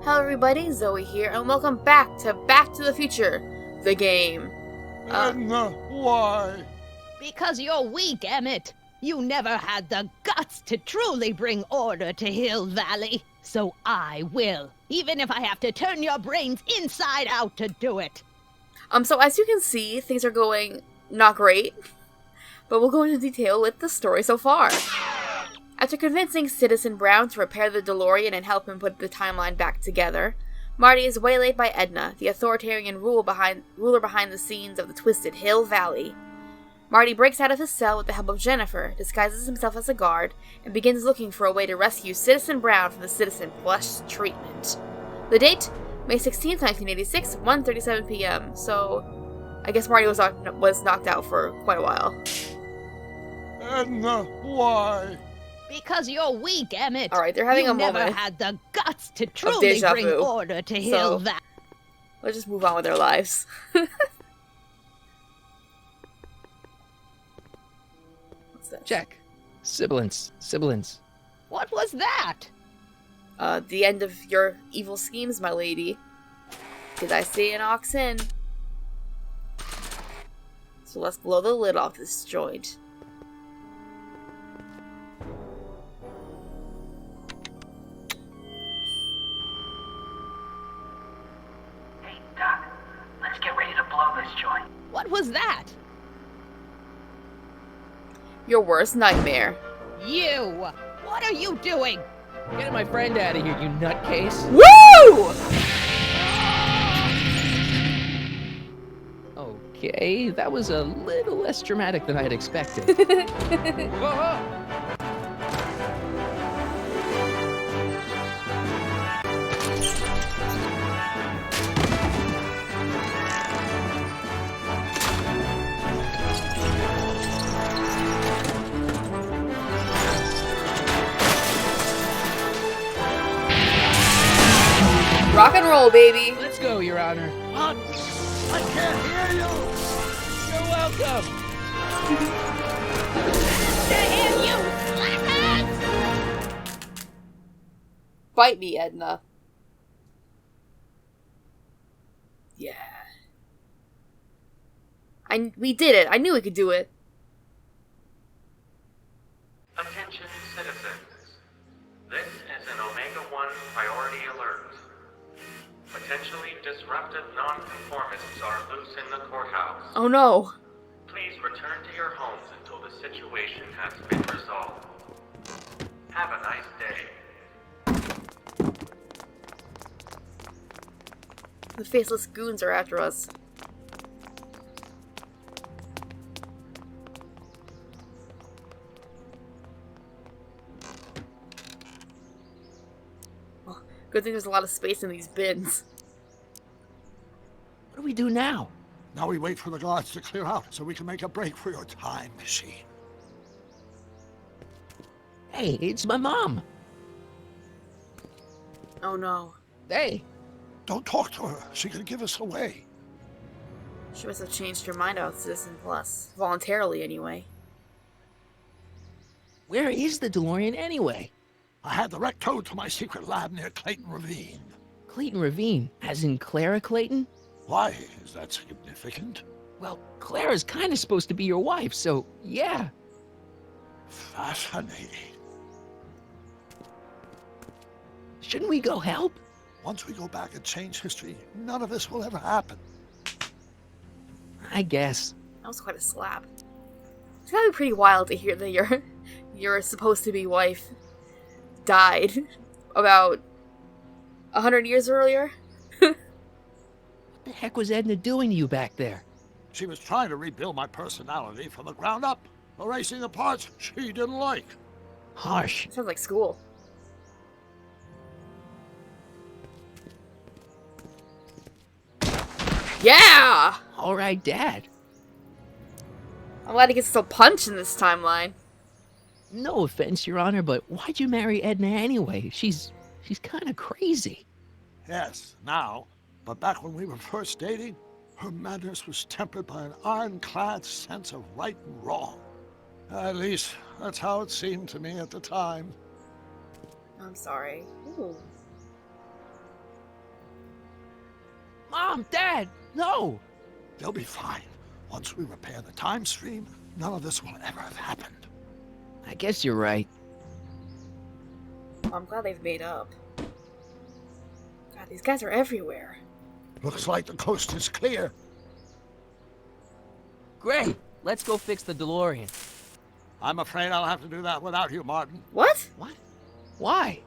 Hello everybody, Zoe here, and welcome back to the Future, the game. Edna, why? Because you're weak, Emmett. You never had the guts to truly bring order to Hill Valley. So I will, even if I have to turn your brains inside out to do it. So as you can see, things are going not great, but we'll go into detail with the story so far. After convincing Citizen Brown to repair the DeLorean and help him put the timeline back together, Marty is waylaid by Edna, the authoritarian ruler behind the scenes of the twisted Hill Valley. Marty breaks out of his cell with the help of Jennifer, disguises himself as a guard, and begins looking for a way to rescue Citizen Brown from the Citizen Plus treatment. The date? May 16th, 1986, 1:37 p.m., so I guess Marty was knocked out for quite a while. Edna, why? Because you're weak, Emmett. Alright, they're having a moment. You never had the guts to truly bring order to Hill Valley. Let's just move on with their lives. What's that? Check. Sibilance. What was that? The end of your evil schemes, my lady. Did I see an ox in? So let's blow the lid off this joint. Doc, let's get ready to blow this joint. What was that? Your worst nightmare. You! What are you doing? Get my friend out of here, you nutcase. Woo! Okay, that was a little less dramatic than I had expected. Whoa! Rock and roll, baby. Let's go, Your Honor. I can't hear you! You're welcome! Bite me, Edna. Yeah. We did it. I knew we could do it. Attention citizens. This is an Omega-1 priority alert. Potentially disruptive nonconformists are loose in the courthouse. Oh no. Please return to your homes until the situation has been resolved. Have a nice day. The faceless goons are after us. Oh, good thing there's a lot of space in these bins. What do we do now? Now we wait for the guards to clear out so we can make a break for your time machine. Hey, it's my mom. Oh no. Hey, Don't talk to her. She could give us away. She must have changed her mind about Citizen Plus. Voluntarily, anyway. where is the DeLorean anyway? I had the wreck towed to my secret lab near Clayton Ravine. Clayton Ravine, as in Clara Clayton? Why is that significant? Well, Clara's kind of supposed to be your wife, so yeah. Fascinating. Shouldn't we go help? Once we go back and change history, none of this will ever happen. I guess. That was quite a slap. It's gotta be pretty wild to hear that your supposed to be wife died about 100 years earlier. What the heck was Edna doing to you back there? She was trying to rebuild my personality from the ground up, erasing the parts she didn't like. Harsh. Sounds like school. Yeah! All right, Dad. I'm glad he gets to punch in this timeline. No offense, Your Honor, but why'd you marry Edna anyway? She's kind of crazy. Yes, now. But back when we were first dating, her madness was tempered by an ironclad sense of right and wrong. At least, that's how it seemed to me at the time. I'm sorry. Ooh. Mom, Dad, no! They'll be fine. Once we repair the time stream, none of this will ever have happened. I guess you're right. Well, I'm glad they've made up. God, these guys are everywhere. Looks like the coast is clear. Great! Let's go fix the DeLorean. I'm afraid I'll have to do that without you, Martin. What? What? Why?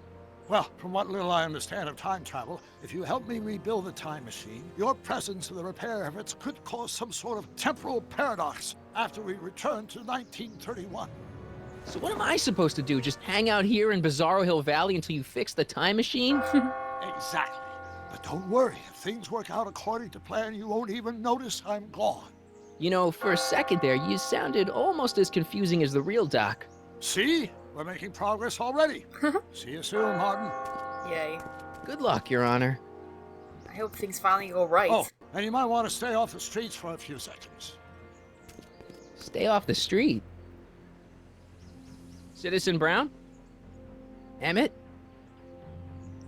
Well, from what little I understand of time travel, if you help me rebuild the time machine, your presence in the repair efforts could cause some sort of temporal paradox after we return to 1931. So what am I supposed to do? Just hang out here in Bizarro Hill Valley until you fix the time machine? Exactly. But don't worry, if things work out according to plan, you won't even notice I'm gone. You know, for a second there, you sounded almost as confusing as the real Doc. See? We're making progress already. See you soon, Martin. Yay. Good luck, Your Honor. I hope things finally go right. Oh, and you might want to stay off the streets for a few seconds. Stay off the street. Citizen Brown? Emmett?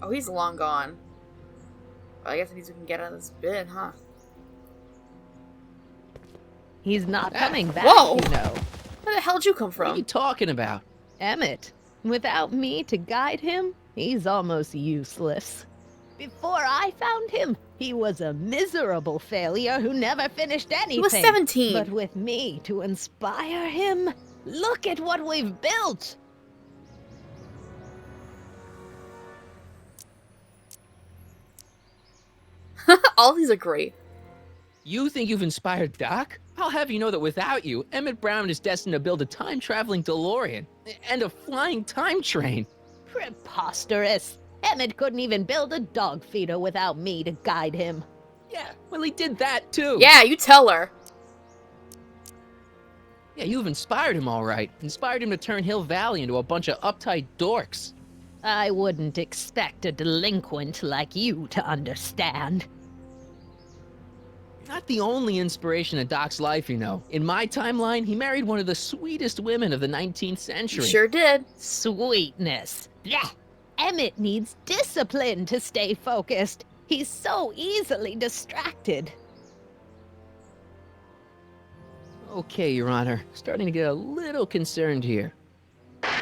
Oh, he's long gone. Well, I guess it means we can get out of this bin, huh? He's not coming back, Whoa! you know. Where the hell did you come What are you from? talking about? Emmett, without me to guide him, he's almost useless. Before I found him, he was a miserable failure who never finished anything. He was 17. But with me to inspire him, look at what we've built. All these are great. You think you've inspired Doc? I'll have you know that without you, Emmett Brown is destined to build a time-traveling DeLorean and a flying time train. Preposterous. Emmett couldn't even build a dog feeder without me to guide him. Yeah, well, he did that too. Yeah, you tell her. Yeah, you've inspired him all right. Inspired him to turn Hill Valley into a bunch of uptight dorks. I wouldn't expect a delinquent like you to understand. Not the only inspiration in Doc's life, you know. In my timeline, he married one of the sweetest women of the 19th You century. sure did. Sweetness. Yeah. Emmett needs discipline to stay focused. He's so easily distracted. Okay, Your Honor. Starting to get a little concerned here. More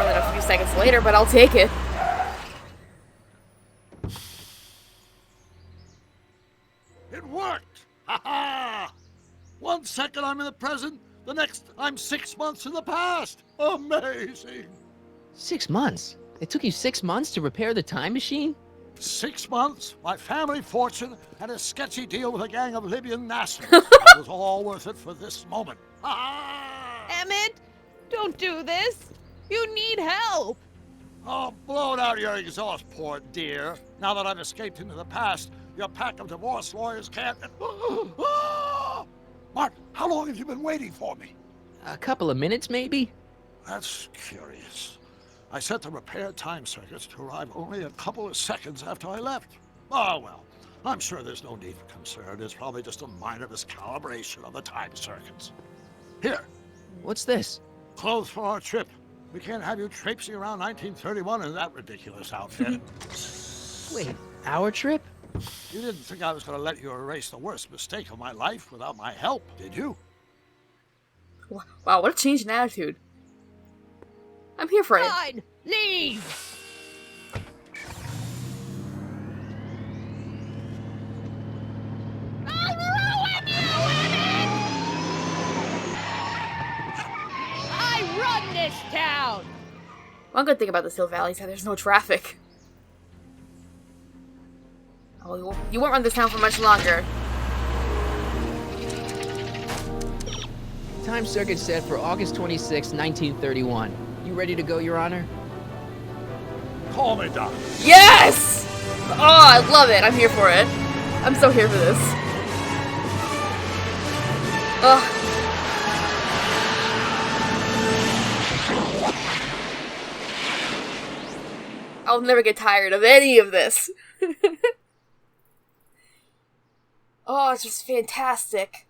than a few seconds later, but I'll take it. It worked! Ha ha! 1 second I'm in the present, the next I'm 6 months in the past. Amazing! 6 months? It took you 6 months to repair the time machine? 6 months, my family fortune, and a sketchy deal with a gang of Libyan nationals. It was all worth it for this moment. Ha ha! Emmett, don't do this. You need help. Oh, blow it out your exhaust port, dear. Now that I've escaped into the past, your pack of divorce lawyers can't... Martin, how long have you been waiting for me? A couple of minutes, maybe? That's curious. I set the repair time circuits to arrive only a couple of seconds after I left. Oh, well, I'm sure there's no need for concern. It's probably just a minor miscalibration of the time circuits. Here, What's this? clothes for our trip. We can't have you traipsing around 1931 in that ridiculous outfit. Wait, our trip? You didn't think I was going to let you erase the worst mistake of my life without my help, did you? Wow, what a change in attitude. I'm here for it. Fine, leave. I'll ruin you, Emmett! I run this town. One good thing about the Hill Valley is that there's no traffic. Oh, you won't run this town for much longer. Time circuit set for August 26, 1931. You ready to go, Your Honor? Call me, Doc. Yes! Oh, I love it. I'm here for it. I'm so here for this. Ugh. I'll never get tired of any of this. Oh, it's just fantastic.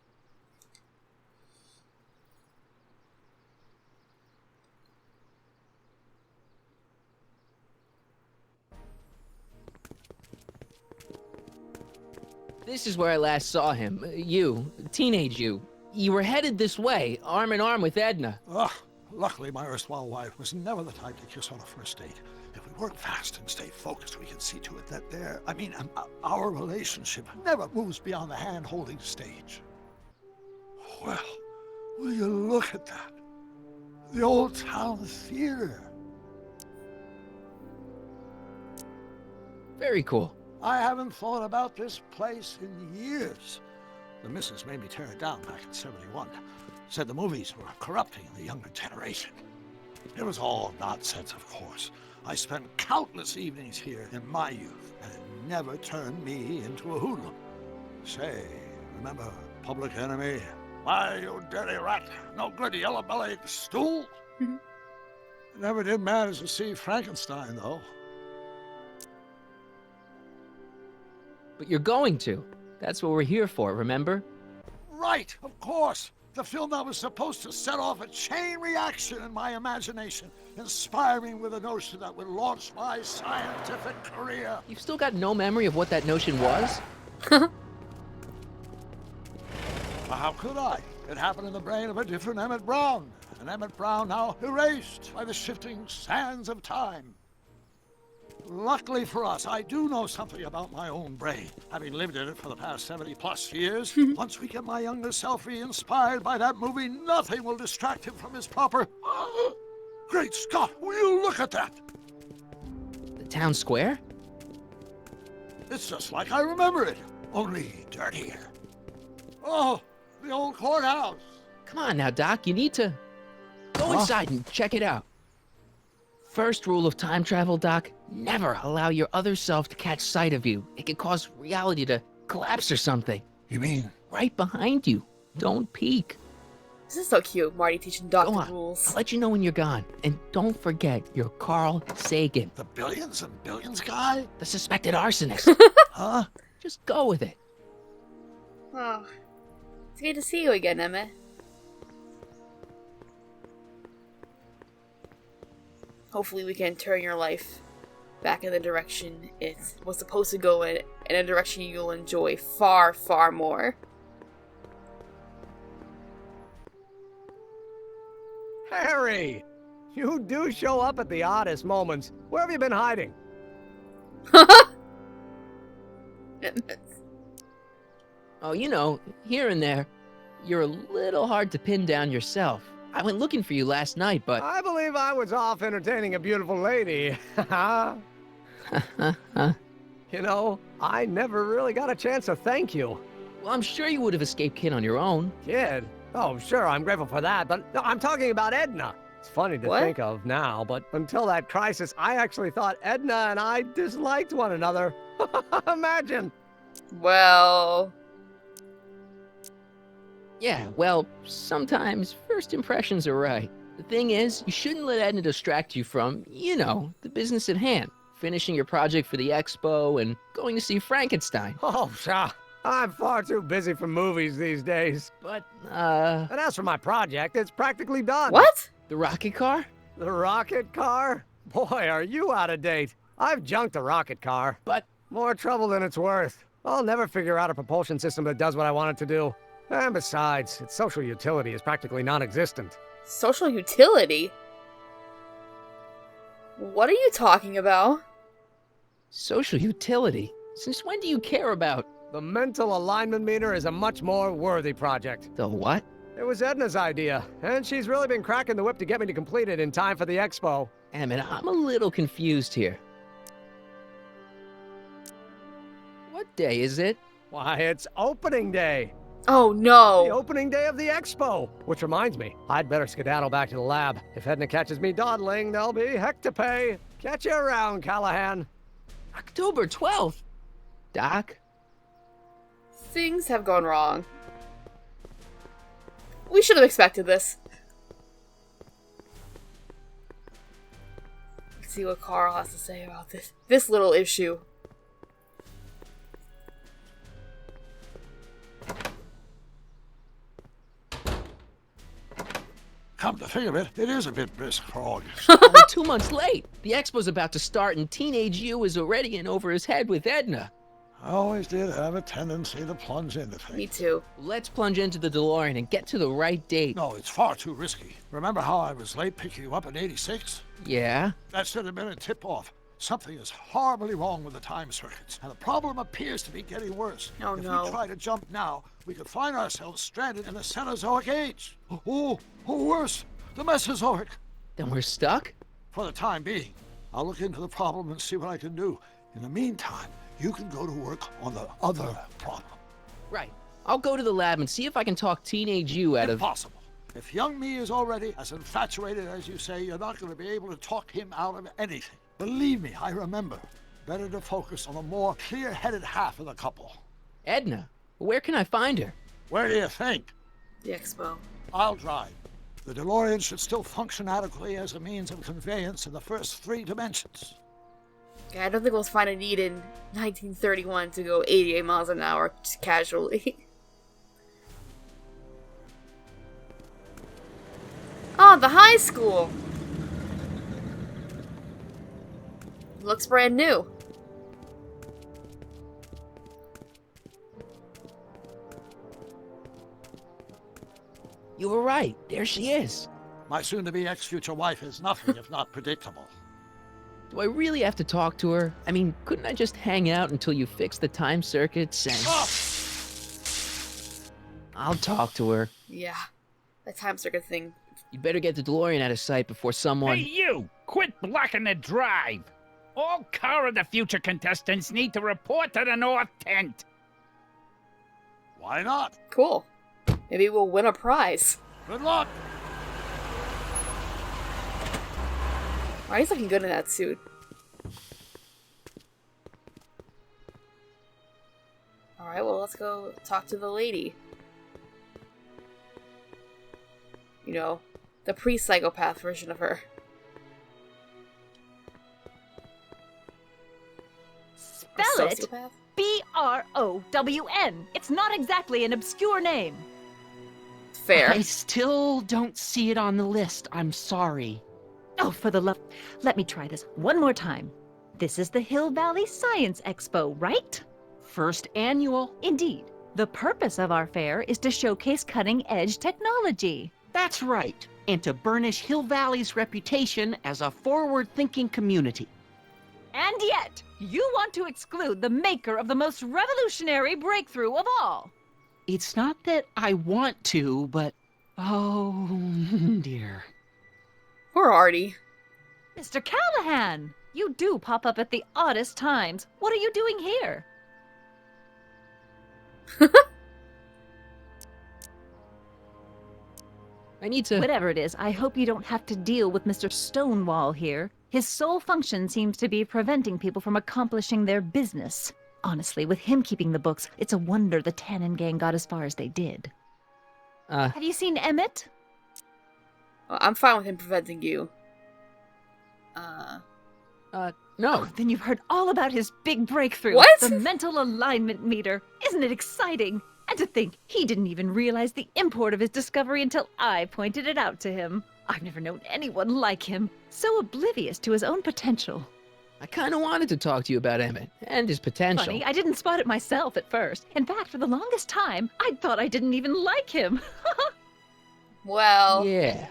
This is where I last saw him. You, teenage you. You were headed this way, arm in arm with Edna. Ugh, luckily my erstwhile wife was never the type to kiss on a first date. If we work fast and stay focused, we can see to it that our relationship never moves beyond the hand-holding stage. Well, will you look at that? The old town theater. Very cool. I haven't thought about this place in years. The missus made me tear it down back in '71. Said the movies were corrupting the younger generation. It was all nonsense, of course. I spent countless evenings here in my youth, and it never turned me into a hoodlum. Say, remember Public Enemy? Why, you dirty rat, no good yellow-bellied stool? It never did manage to see Frankenstein, though. But you're going to. That's what we're here for, remember? Right, of course. The film that was supposed to set off a chain reaction in my imagination, inspiring with a notion that would launch my scientific career. You've still got no memory of what that notion was? How could I? It happened in the brain of a different Emmett Brown. An Emmett Brown now erased by the shifting sands of time. Luckily for us, I do know something about my own brain, having lived in it for the past 70-plus years. Once we get my younger self re-inspired by that movie, nothing will distract him from his proper... Great Scott, will you look at that? The town square? It's just like I remember it, only dirtier. Oh, the old courthouse. Come on now, Doc, you need to go inside and check it out. First rule of time travel, Doc, never allow your other self to catch sight of you. It can cause reality to collapse or something. You mean? Right behind you. Don't peek. This is so cute, Marty teaching Doc Go the on. rules. I'll let you know when you're gone. And don't forget, you're Carl Sagan, The billions and billions guy? the suspected arsonist. Huh? Just go with it. Oh, it's good to see you again, Emmett. Hopefully we can turn your life back in the direction it was supposed to go in a direction you'll enjoy far, far more. Harry! You do show up at the oddest moments. Where have you been hiding? Oh, you know, here and there, you're a little hard to pin down yourself. I went looking for you last night, but... I believe I was off entertaining a beautiful lady. You know, I never really got a chance to thank you. Well, I'm sure you would have escaped Kid on your own. Kid? Oh, sure, I'm grateful for that, but no, I'm talking about Edna. It's funny to What? think of now, but until that crisis, I actually thought Edna and I disliked one another. Imagine. Well, Yeah, well, sometimes first impressions are right. The thing is, you shouldn't let Edna distract you from, you know, the business at hand. Finishing your project for the expo and going to see Frankenstein. Oh, pshaw. I'm far too busy for movies these days. But, And as for my project, it's practically done. what? the rocket car? The rocket car? Boy, are you out of date. I've junked the rocket car. But, More trouble than it's worth. I'll never figure out a propulsion system that does what I want it to do. And besides, its social utility is practically non-existent. Social utility? What are you talking about? social utility? Since when do you care about The mental alignment meter is a much more worthy project. the what? It was Edna's idea, and she's really been cracking the whip to get me to complete it in time for the expo. Emmett, I'm a little confused here. What day is it? Why, it's opening day. Oh The no. opening day of the expo. Which reminds me, I'd better skedaddle back to the lab. If Edna catches me dawdling, there'll be heck to pay. Catch you around, Callahan. October 12th. Doc? Things have gone wrong. We should have expected this. Let's see what Carl has to say about this little issue. Come to think of it, it is a bit brisk for August. Only 2 months late. The expo's about to start and teenage you is already in over his head with Edna. I always did have a tendency to plunge into things. Me too. Let's plunge into the DeLorean and get to the right date. No, it's far too risky. Remember how I was late picking you up in '86? Yeah? That should have been a tip-off. Something is horribly wrong with the time circuits, and the problem appears to be getting worse. Oh, if no. we try to jump now, we could find ourselves stranded in the Cenozoic age. Or worse, the Mesozoic. Then we're stuck? For the time being, I'll look into the problem and see what I can do. In the meantime, you can go to work on the other problem. Right. I'll go to the lab and see if I can talk teenage you out of... Impossible. If young me is already as infatuated as you say, you're not going to be able to talk him out of anything. Believe me, I remember. Better to focus on the more clear-headed half of the couple. Edna. Where can I find her? Where do you think? The expo. I'll drive. The DeLorean should still function adequately as a means of conveyance in the first 3 dimensions. Yeah, I don't think we'll find a need in 1931 to go 88 miles an hour just casually. Oh, the high school! Looks brand new. You were right. There she is. My soon-to-be ex-future wife is nothing if not predictable. Do I really have to talk to her? I mean, couldn't I just hang out until you fix the time circuits and... Oh! I'll talk to her. Yeah, that time circuit thing. You better get the DeLorean out of sight before someone... Hey, you! Quit blocking the drive! All Car of the Future contestants need to report to the North Tent. Why not? Cool. Maybe we'll win a prize. Good luck! Why he's looking good in that suit. Alright, well, let's go talk to the lady. You know, the pre-psychopath version of her. Spell it Sociopath? B-R-O-W-N. It's not exactly an obscure name. Fair. I still don't see it on the list. I'm sorry. Oh, for the love... Let me try this one more time. This is the Hill Valley Science Expo, right? First annual. Indeed. The purpose of our fair is to showcase cutting-edge technology. That's right. And to burnish Hill Valley's reputation as a forward-thinking community. And yet, you want to exclude the maker of the most revolutionary breakthrough of all. It's not that I want to, but... Oh, dear. Poor Artie. Mr. Callahan, you do pop up at the oddest times. What are you doing here? I need to... Whatever it is, I hope you don't have to deal with Mr. Stonewall here. His sole function seems to be preventing people from accomplishing their business. Honestly, with him keeping the books, it's a wonder the Tannen gang got as far as they did. Have you seen Emmett? Well, I'm fine with him preventing you. No. Oh, then you've heard all about his big breakthrough. What? The mental alignment meter. Isn't it exciting? And to think, he didn't even realize the import of his discovery until I pointed it out to him. I've never known anyone like him. So oblivious to his own potential. I kind of wanted to talk to you about Emmett and his potential. Funny, I didn't spot it myself at first. In fact, for the longest time, I thought I didn't even like him. Well... Yeah.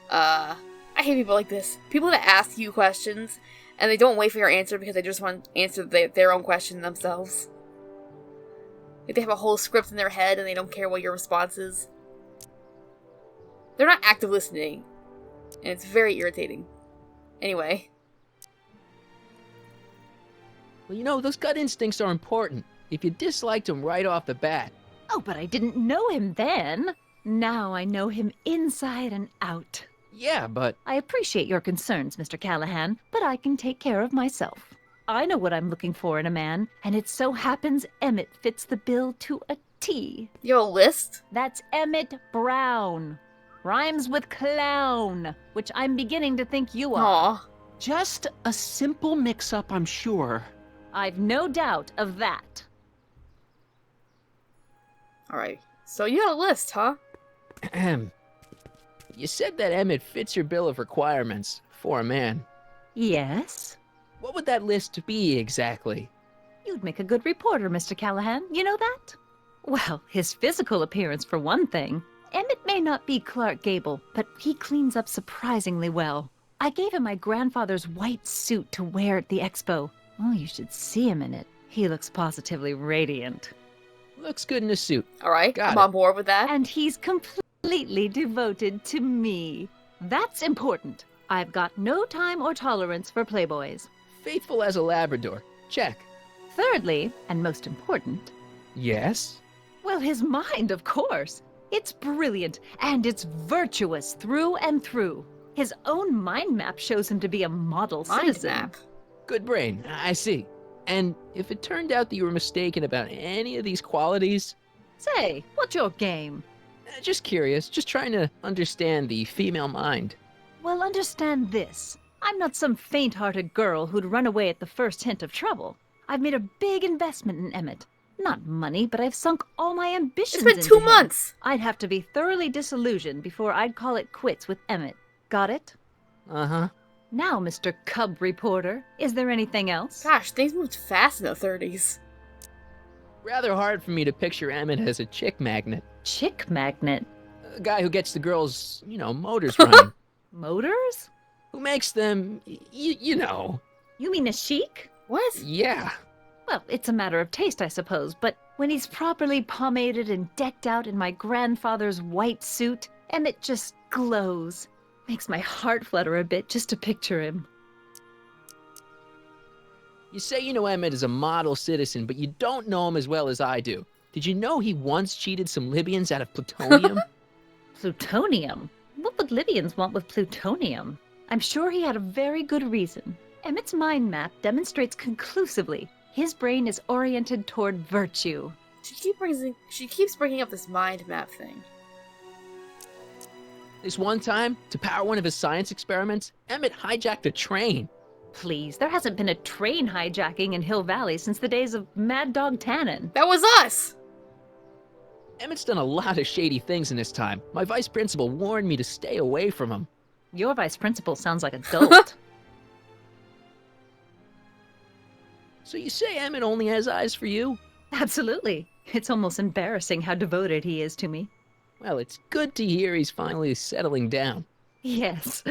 I hate people like this. People that ask you questions, and they don't wait for your answer because they just want to answer their own question themselves. Like they have a whole script in their head and they don't care what your response is. They're not active listening. And it's very irritating. Anyway. Well, you know, those gut instincts are important. If you disliked him right off the bat. Oh, but I didn't know him then. Now I know him inside and out. Yeah, but... I appreciate your concerns, Mr. Callahan, but I can take care of myself. I know what I'm looking for in a man, and it so happens Emmett fits the bill to a T. You have a list? That's Emmett Brown. Rhymes with clown, which I'm beginning to think you are. Aw. Just a simple mix-up, I'm sure. I've no doubt of that. Alright. So you got a list, huh? Ahem. You said that Emmett fits your bill of requirements for a man. Yes? What would that list be exactly? You'd make a good reporter, Mr. Callahan. You know that? Well, his physical appearance for one thing. Emmett may not be Clark Gable, but he cleans up surprisingly well. I gave him my grandfather's white suit to wear at the expo. Oh, you should see him in it. He looks positively radiant. Looks good in a suit. All right, Got I'm it. on board with that. And he's completely devoted to me. That's important. I've got no time or tolerance for playboys. Faithful as a Labrador. Check. Thirdly, and most important, Yes? well, his mind, of course. It's brilliant, and it's virtuous through and through. His own mind map shows him to be a model Mind citizen. map. Good brain. I see. And if it turned out that you were mistaken about any of these qualities, Say, what's your game? just curious, just trying to understand the female mind. Well, understand this. I'm not some faint-hearted girl who'd run away at the first hint of trouble. I've made a big investment in Emmett. Not money, but I've sunk all my ambitions It's been into 2 him. months. I'd have to be thoroughly disillusioned before I'd call it quits with Emmett. Got it? Uh-huh. Now, Mr. Cub Reporter, is there anything else? Gosh, things moved fast in the 30s. Rather hard for me to picture Emmett as a chick magnet. Chick magnet. A guy who gets the girls, motors running. Motors? Who makes them, you know. You mean a chic? What? Yeah. Well, it's a matter of taste, I suppose, but when he's properly pomaded and decked out in my grandfather's white suit, Emmett just glows. Makes my heart flutter a bit just to picture him. You say you know Emmett is a model citizen, but you don't know him as well as I do. Did you know he once cheated some Libyans out of plutonium? Plutonium? What would Libyans want with plutonium? I'm sure he had a very good reason. Emmett's mind map demonstrates conclusively his brain is oriented toward virtue. She keeps bringing up this mind map thing. This one time, to power one of his science experiments, Emmett hijacked a train. Please, there hasn't been a train hijacking in Hill Valley since the days of Mad Dog Tannen. That was us! Emmett's done a lot of shady things in his time. My vice principal warned me to stay away from him. Your vice principal sounds like a dolt. So you say Emmett only has eyes for you? Absolutely. It's almost embarrassing how devoted he is to me. Well, it's good to hear he's finally settling down. Yes.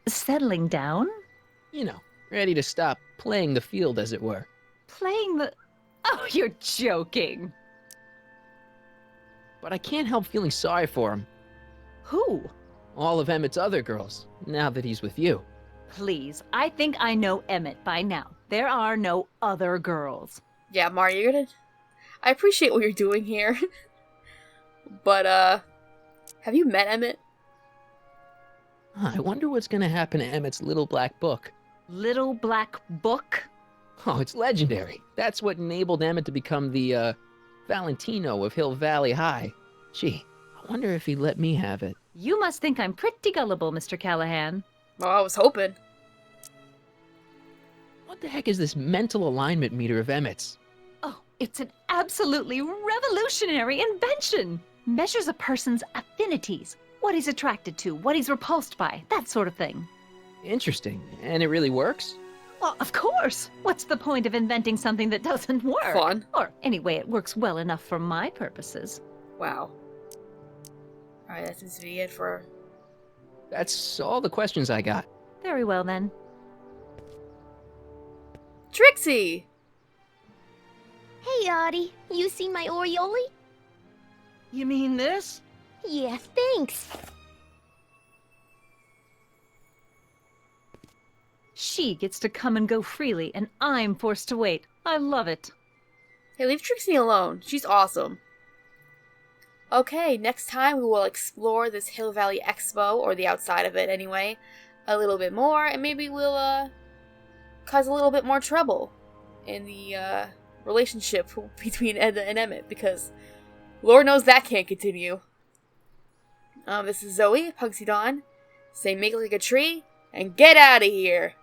Settling down? You know, ready to stop playing the field, as it were. Playing the... Oh, you're joking. But I can't help feeling sorry for him. Who? All of Emmett's other girls, now that he's with you. Please, I think I know Emmett by now. There are no other girls. Yeah, Mario, you're gonna... I appreciate what you're doing here. But, have you met Emmett? I wonder what's gonna happen to Emmett's little black book. Little Black Book? Oh, it's legendary. That's what enabled Emmett to become the, Valentino of Hill Valley High. Gee, I wonder if he'd let me have it. You must think I'm pretty gullible, Mr. Callahan. Well, I was hoping. What the heck is this mental alignment meter of Emmett's? Oh, it's an absolutely revolutionary invention! Measures a person's affinities, what he's attracted to, what he's repulsed by, that sort of thing. Interesting. And it really works? Well, of course! What's the point of inventing something that doesn't work? Fun. Or, anyway, it works well enough for my purposes. Wow. Alright, that seems to be it for... That's all the questions I got. Very well, then. Trixie! Hey, Audie. You seen my Oriole? You mean this? Yeah, thanks. She gets to come and go freely, and I'm forced to wait. I love it. Hey, leave Trixie alone. She's awesome. Okay, next time we will explore this Hill Valley Expo, or the outside of it anyway, a little bit more, and maybe we'll, cause a little bit more trouble in the, relationship between Edna and Emmett, because Lord knows that can't continue. This is Zoe, Pugsy Dawn. Say make like a tree, and get out of here!